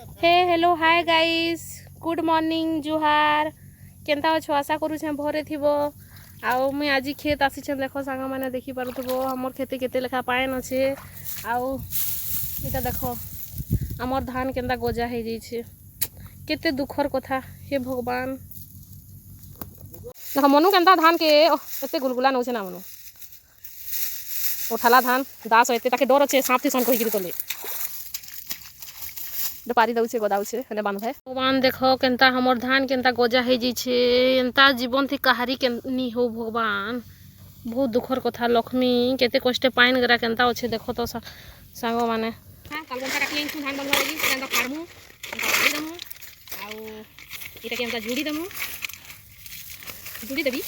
हे hello hi guys good morning जुहार केनता अच्छो आशा करूँ भरे थी आउ मुई आज खेत आसी देख सांग मैंने देखी पारुथबो हमर खेते केते लेखा पाएन अच्छे आउ इटा देख आमर धान केनता गजा हो जाइए केते दुखर कथा हे भगवान देख मनु केनता धान के एते गुलगुला नौछे ना मनु उठाला धान दास एते ताके डर अच्छे सांप थी कहीकि तले पारी दउछे गदाउछे हेले बांध है भगवान देखो केनता हमर धान केनता गजा हो जाइए एंता जीवन थी कहारी केनी हो भगवान बहुत दुखर कथा लक्ष्मी केते कष्टे पाइन गरा केनता अच्छे देखो तो सांग माने हां कालगंता काटी आइछु धान बनवा लगी केनता फाड़मु केनता दमु आउ इटा केनता जुड़ी देबी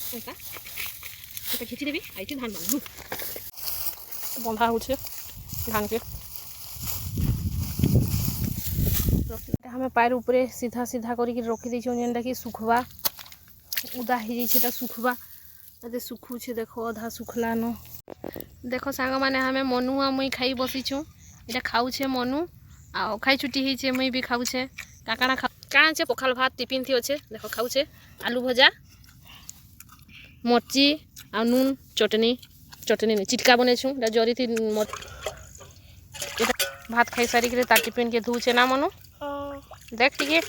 केनता इटा खिची देबी आइछु धान बनमु बंधा होछे धान के हमें पैर ऊपर सीधा सीधा करके रखी देछो जेनटा कि सुखबा उदा हो जाइए सुखबा अदे सुखुछे देखो अधा सुखला न देखो सांग माने हमें मनु आ मुई खाई बसीछु इटा खाऊछे मनु आ खाई छुट्टी होइछे मुई भी खाऊछे काकाना काण छे पखाल भात टिफिन थी अच्छे देखो खाऊछे आलू भजा मर्ची आ नून चटनी नहीं चिटका बनेछु जरी थी भात खाई सारी के तार टिफिन के धुचे ना मनु देख ठीक है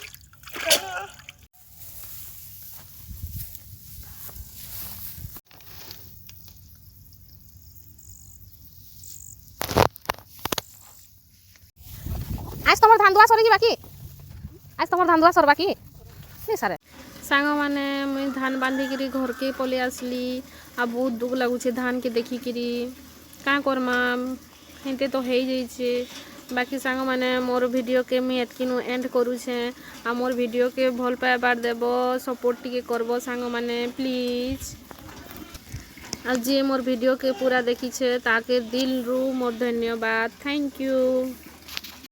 आज तुम धान दुआ सर बाकी आज तुम धान दुआ सर बाकी नहीं सारे सांग मैंने मुई धान बांधिकी घर के पले आसली आ बहुत दुख लगुचे धान के देखिकी क्या करमा हेंते तो हो जाइए बाकी सांग मैंने मोर वीडियो के मुई एतकिनु एंड करूछे आ मोर वीडियो के भल पाइबार देब सपोर्ट टिके करबो सांग मैंने प्लीज आज जे मोर वीडियो के पूरा देखी छे ताके दिल रु मोर धन्यवाद थैंक यू।